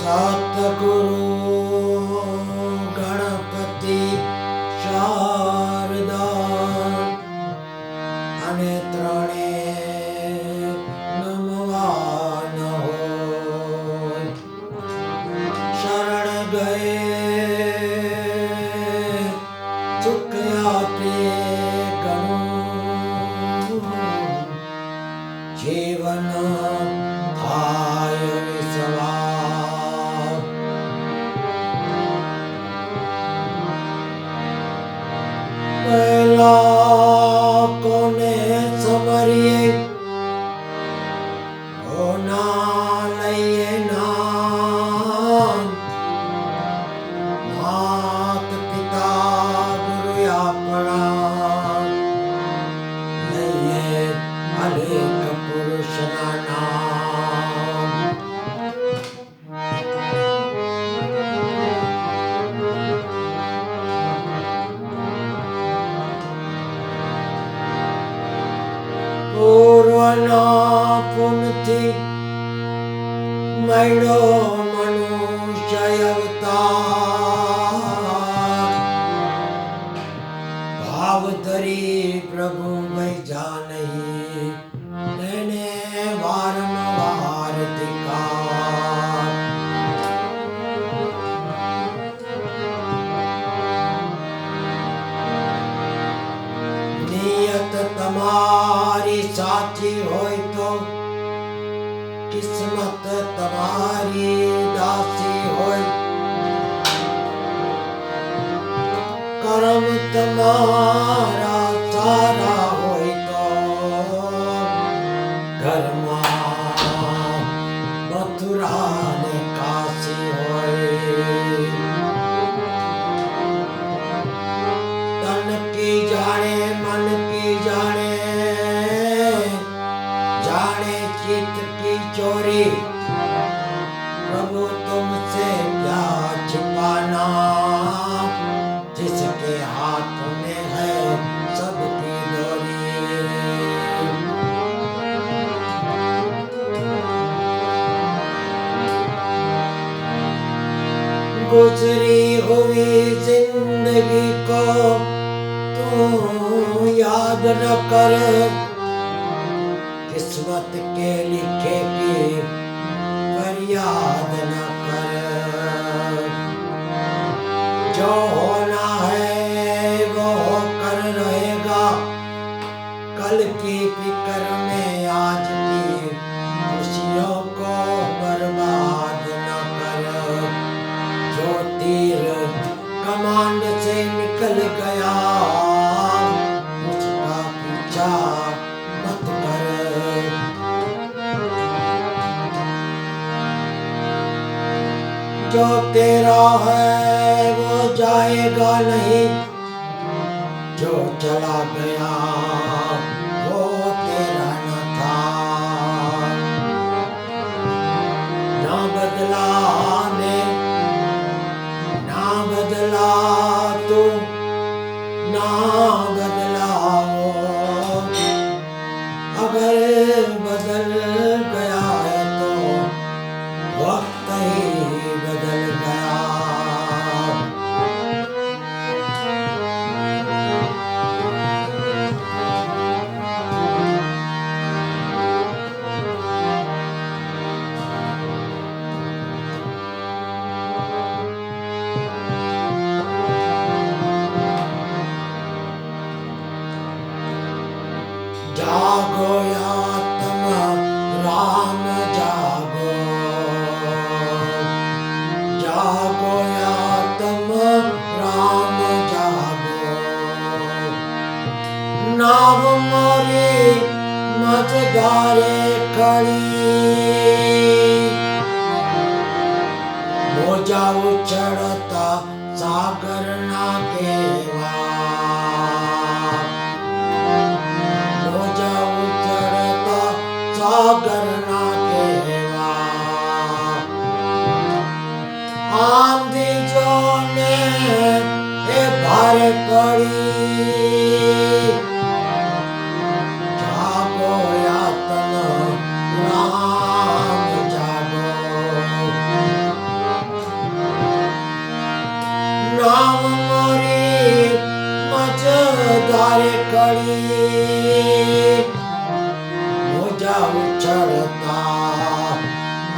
सतगुरु गणपति शारदा અને ત્રણે નમવાન હોય શરણ ગયે ચૂક્યા તે ઘણું જીવન થાય વિસવાર પહેલા કોને સમરીએ કોના લઈએ નામ માત પિતા ગુરુ આપણા લઈએ અનેક પુરુષના નામ પૂર્વના પુણ્યથી મળ્યો મનુષ્ય અવતાર ભાવ ધરી પ્રભુ ભૈજા નહીં તેને વારંવાર ધિક્કાર નિયત તમારી સાચી હોય તો કિસ્મત તમારી દાસી હોય કર્મ તમારા સારા હોય તો ઘરમાં મથુરા ને કાશી હોય તન કી જાણે મન કી જાણે जाने चित की चोरी प्रभु तुमसे क्या छिपाना जिसके हाथ में है सबकी डोरी गुजरी हुई जिंदगी को तू याद न कर किस्मत के लिखे की फरियाद न कर जो होना है वो होकर रहेगा कल की फिक्र में आज की खुशियों को बर्बाद न कर जो तीर कमांड से निकल गया उसका पीछा जो तेरा है वो जाएगा नहीं जो चला गया वो तेरा न था ना बदला ने ना बदला तू ना बदला वो अगर बदल गया है तो वक्त ही बदल गया जागो या तुम राम जागो जागो या तुम राम जागो नाव मोरी मझधारे खड़ी मोजा उछड़ता सागर ना केवा मोजा उछड़ता सागर ना केवा आंधी जो ने ए भार पड़ी जागो या तन राम जागो ચડતા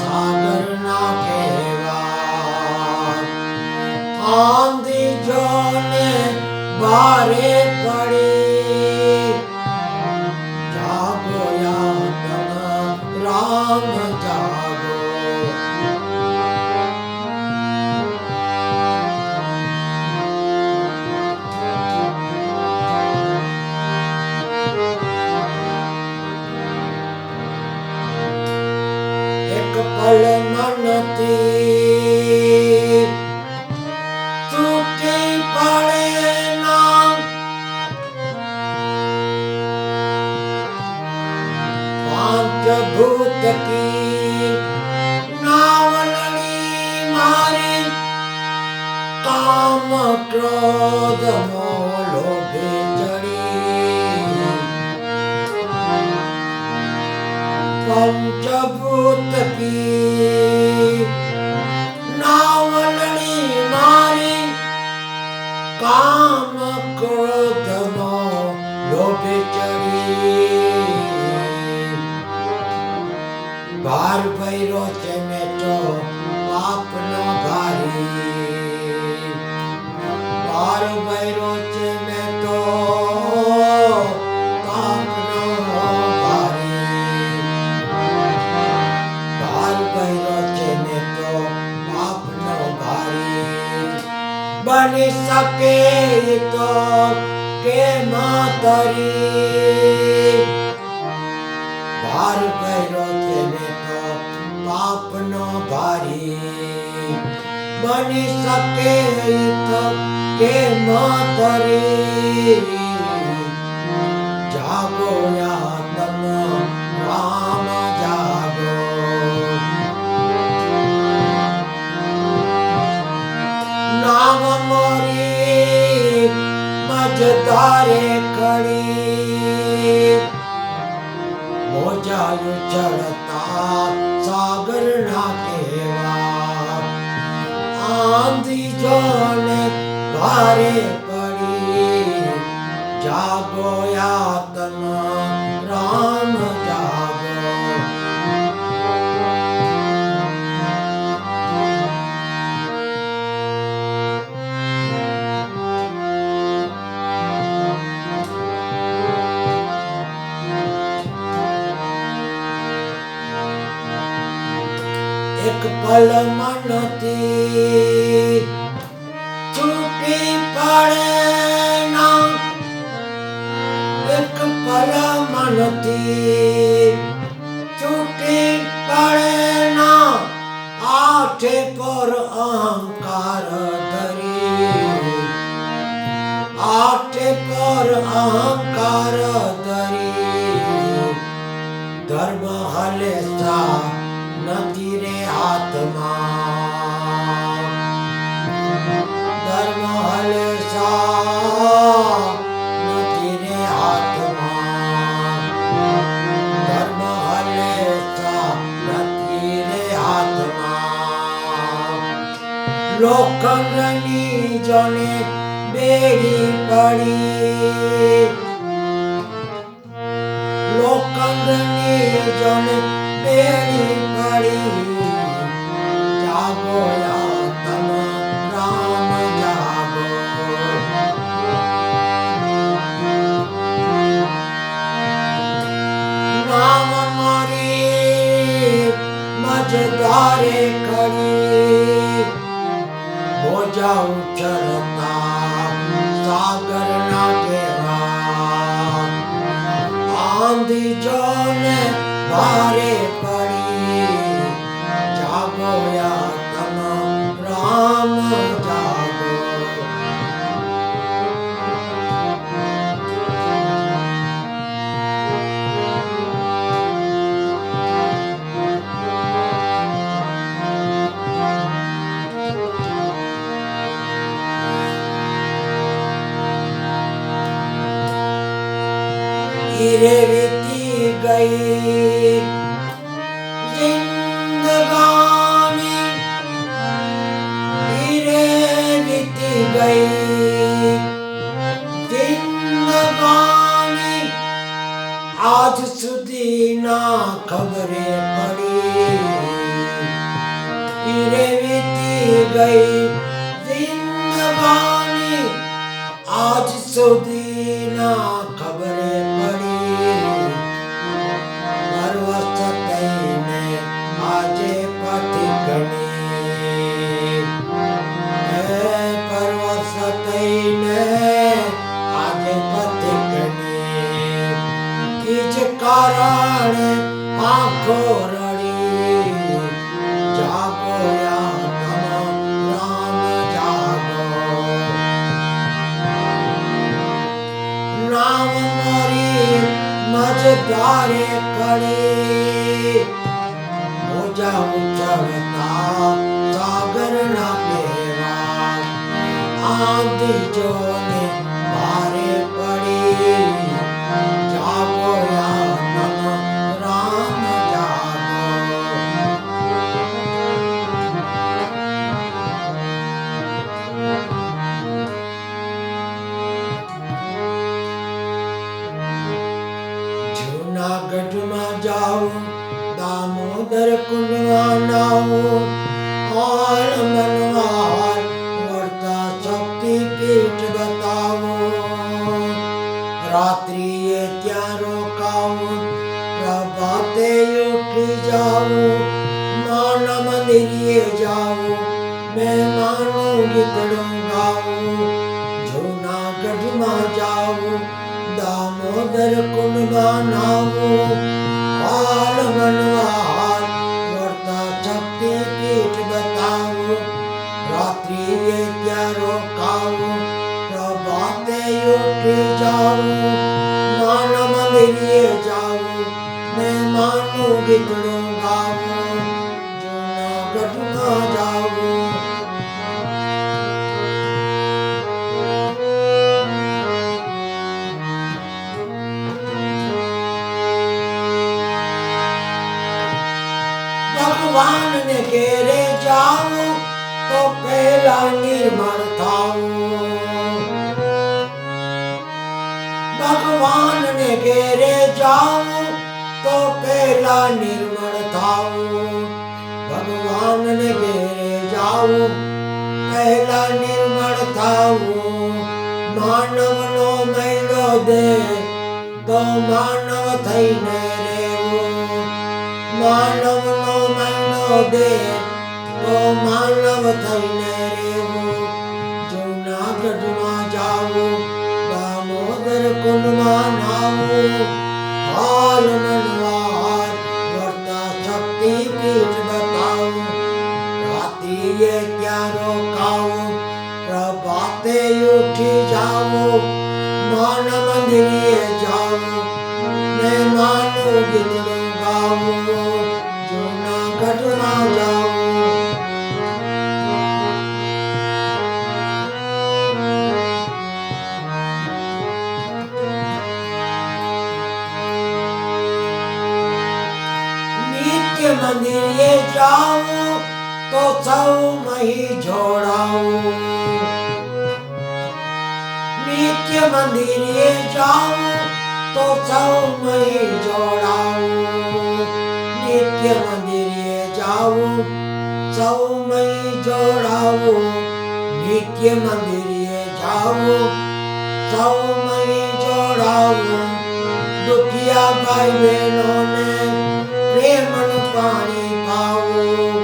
સાગરના કેવા આંધી જોને બારે પડી જાગો યાતન રામ જાગો એક પલ મનથી તૂટી પડે ના પાંચ ભૂત કી નાવલડી મારી કામ ક્રોધ મોહ લોભે ચડી पंचभूत की नावलड़ी मारी काम क्रोध मोह लोभ चढ़ी बार भैरो છે મેં તો પાપનો ભારી બાર ભૈરો છે મેં તો પાપનો ભારી બાર ભૈરો છે મેં તો પાપનો ભારી બની શકે તો કે માતરી બાર ભૈરો છે મેં તો પાપનો ભારી બની શકે તો કે માતરી જાગો યાતમ રામ જાગો નામ મોરી મજદારે ખડી મોજાયું ચડતા સાગરના કેવા આંધી જોને ભારે પડી જાગો યાતન રામ જાગો એક પલ મનથી છૂટી પડે ના એક પલ મનથી છૂટી પડે ના આઠે પર અહંકાર ધરી આઠે પર અહંકાર ધરી ધર્મ હલેસા નથી રે હાથમાં ધર્મ હલેસા નથી રે હાથમાં ધર્મ હલેસા નથી રે હાથમાં લોખંડની જોને બેડી પડી લોખંડની જોને બેડી પડી જાગો યાતન રામ જાગો નામ મારી મજદારે ખડી મોજા ઉછળતા સાગરના કેવા આંધી જોને ભારે પડી જાગો યાતન રામ જાગો हीरे वीती गई जिंदगानी हीरे वीती गई जिंदगानी आज સુધી ના ખબરે गई जिंदगानी आज સુધી ના ખબરે પડી પરવસ્ત થઈને આજે પથી ગણી પરવસ્ત થઈને આજે પથી ગણી કીચ કારણે આંખો રડી જાગો યા રામ જાગો નામ મારી મજદારે કડી મોજા ઉછળતા સાગર ના પેવા આંધી જોને ભારે પડી જાગો યા રામ જાગો જૂનાગઢમાં જાઉં દામોદર કુંડમાં નાવું હાલ મનવાર વર્તા શક્તિ પીઠ બતાવું રાત્રિએ ત્યાં રોકાવું પ્રભાતે ઉઠી જાઉં નાના મંદિરે જાઉં મહેમાનું ગીતડું ગાવું જૂનાગઢમાં જાઉં દામોદર કુંડમાં નાવું હાલ મનવાર વર્તા શક્તિ પીઠ બતાવું રાત્રિએ ત્યાં રોકાવું પ્રભાતે ઉઠી જાઉં નાના મંદિરે જાઉં મહેમાનું ગીતડું ગાવું જૂનાગઢમાં જાઉં ભગવાન ને ઘેરે જાઉં તો પહેલા નિર્મળ થાઉં ભગવાન ને ઘેરે જાઉં તો પહેલા નિર્મળ થાઉં ભગવાન ને ઘેરે જાઉં પહેલા નિર્મળ થાઉં માનવનો મૈલો દે તો માનવ થઈને રહેવું માનવનો મૈલો દે તો માનવ થઈને રહેવું જૂનાગઢમાં જાવું દામોદર કુંડમાં નાવું હાલ મનવાર વર્તા શક્તિ પીઠ બતાવું રાત્રિએ ત્યાં રોકાવું પ્રભાતે ઉઠી જાવું નાના મંદિરે જાવું મહેમાનું ગીતડું ગાવું જૂનાગઢમાં જાવું નિત્ય મંદિરે જાવું તો સૌ મહી જોડાવું નિત્ય મંદિરે જાઉં તો સૌ મહી જોડાવું નિત્ય મંદિરે જાઉં સૌ મહી જોડાવું નિત્ય મંદિરે જાઉં સૌ મહી જોડાવું દુખિયા ભાઈ બહેનોને પ્રેમનું પાણી પાવું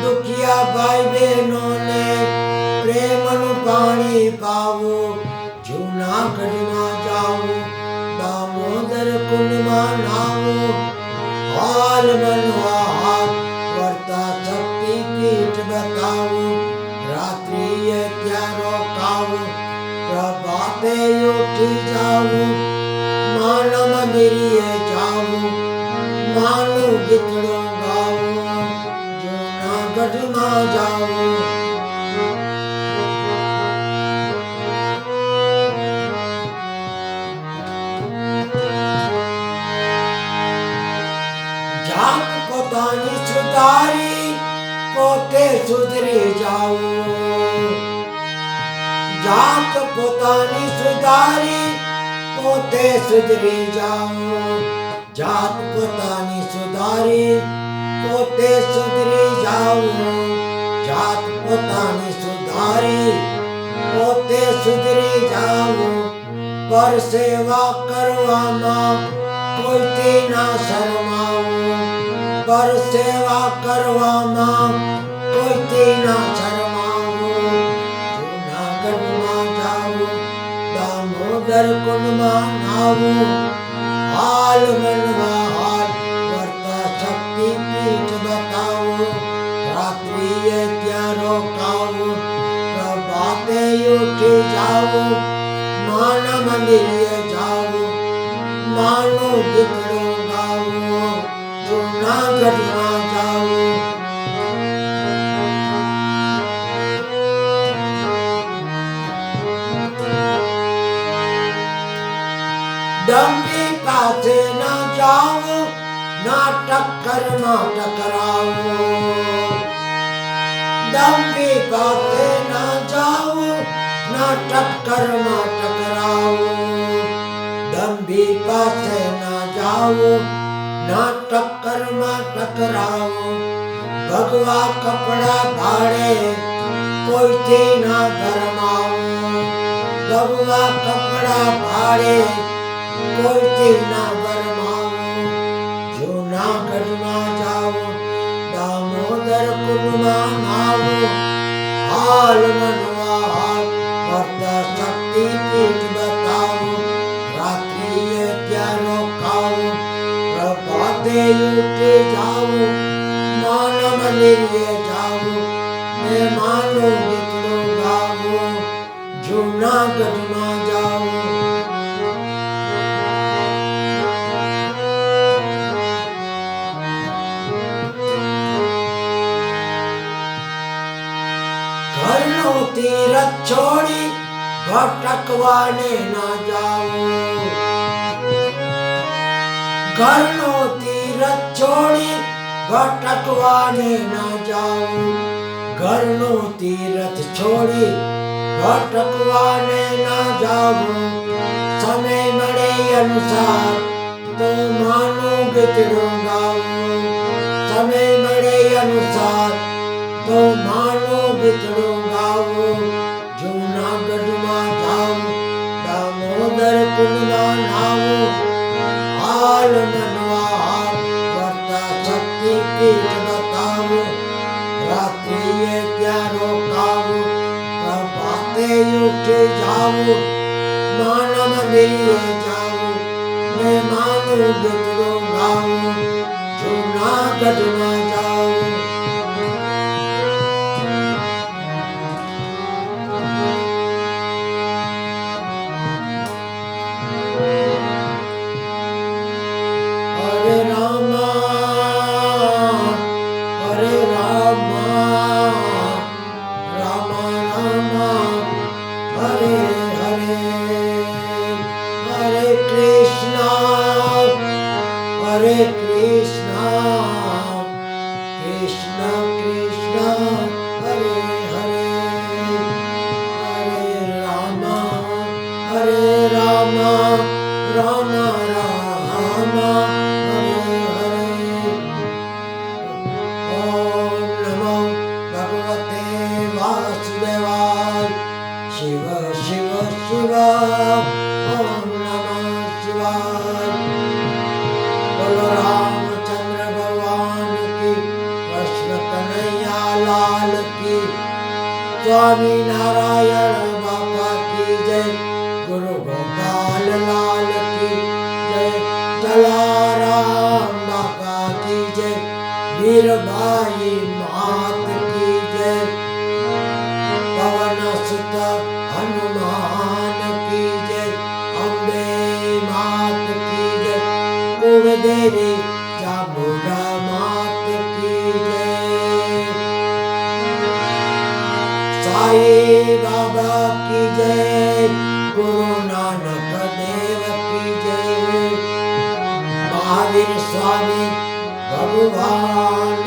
દુખિયા ભાઈ બહેનોને પ્રેમનું પાણી પાવું જૂનાગઢમાં જાઉં દામોદર કુંડમાં નાવું હાલ મનવાર વર્તા શક્તિ પીઠ બતાવું રાત્રિએ ત્યાં રોકાવું પ્રભાતે ઉઠી જાવું માના મંદિરે જાવું માનું ગીતડું ગાવું જૂનાગઢમાં જાવું જાત પોતાની સુધારી પોતે સુધરી જાવું જાત પોતાની સુધારી પોતે સુધરી જાઉં જાત પોતાની સુધારી પોતે સુધરી જાઉં જાત પોતાની સુધારી પોતે સુધરી જાવું પર સેવા કરવામાં કોઈથી ના શરમાવું પર સેવા કરવામાં કોઈથી ના શરમાવું જૂનાગઢમાં જાવું દામોદર કુંડમાં નાવું હાલ મનવા હાલ વર્તા શક્તિ પીઠ બતાવું રાત્રિએ ત્યાં રોકાવું પ્રભાતે ઉઠી જાવું માના મંદિરે જાવું માનું ગીતડું ગાવું જૂનાગઢમાં જાવું ડંબી પાસે ના જાવું ના ટક્કરમાં ટકરાવું ડંબી પાસે ના જાવું ના ટક્કરમાં ટકરાવું ડંબી પાસે ના જાવું ના ટક્કરમાં ટકરાવું ભગવા કપડા ભાડે કોઈથી ના ગરમાવું ભગવા કપડા ભાડે કોઈથી ના ગરમાવું જૂનાગઢમાં જાવું દામોદર કુંડમાં નાવું હાલ મનવા હાલ વર્તા શક્તિ પીઠ બતાવું રાત્રિએ ત્યાં રોકાવું પ્રભાતે ઉઠી જાવું માના મંદિરે જાવું ને માનું ગીતડું ગાવું જૂનાગઢમાં જાવું ઘરનું તીરથ છોડી ભટકવાને ના જાવું ઘરનું તીરથ છોડી ભટકવાને ના જાવું ઘરનું તીરથ છોડી ભટકવાને ના જાવું સમય મળે અનુસાર તો માનું ગીતડું ગાવું સમય મળે અનુસાર તો માનું ગીતડું ગાવું જૂનાગઢમાં જાવું દામોદર કુંડમાં નાવું હાલ મનવા હાલ વર્તા શક્તિ પીઠ બતાવું રાત્રિએ ત્યાં રોકાવું પ્રભાતે ઉઠી જાવું માના મંદિરે જાવું ને માનું ગીતડું ગાવું જૂનાગઢમાં જાવું હરે રામા રામ રામ હરે હરે હરે કૃષ્ણ કૃષ્ણ કૃષ્ણ હરે હરે હરે રામ રામ રામ હરે હરે ઓમ નમો ભગવતે વાસુદેવાય શિવ શિવ શિવ ઓમ નમઃ શિવાય બોલો રામચંદ્ર ભગવાન કી કૃષ્ણ કનૈયા લાલ કી સ્વામી નારાયણ બાપા કી જય ગુરુ ગોપાલ લાલ की जय जलाराम बाबा की जय वीरबाई मात की जय पवन सुत हनुमान की जय अम्बे मात की जय कुलदेवी चामुंडा मात की जय साईं बाबा की जय गुरु नानक देव की जय महावीर स्वामी भगवान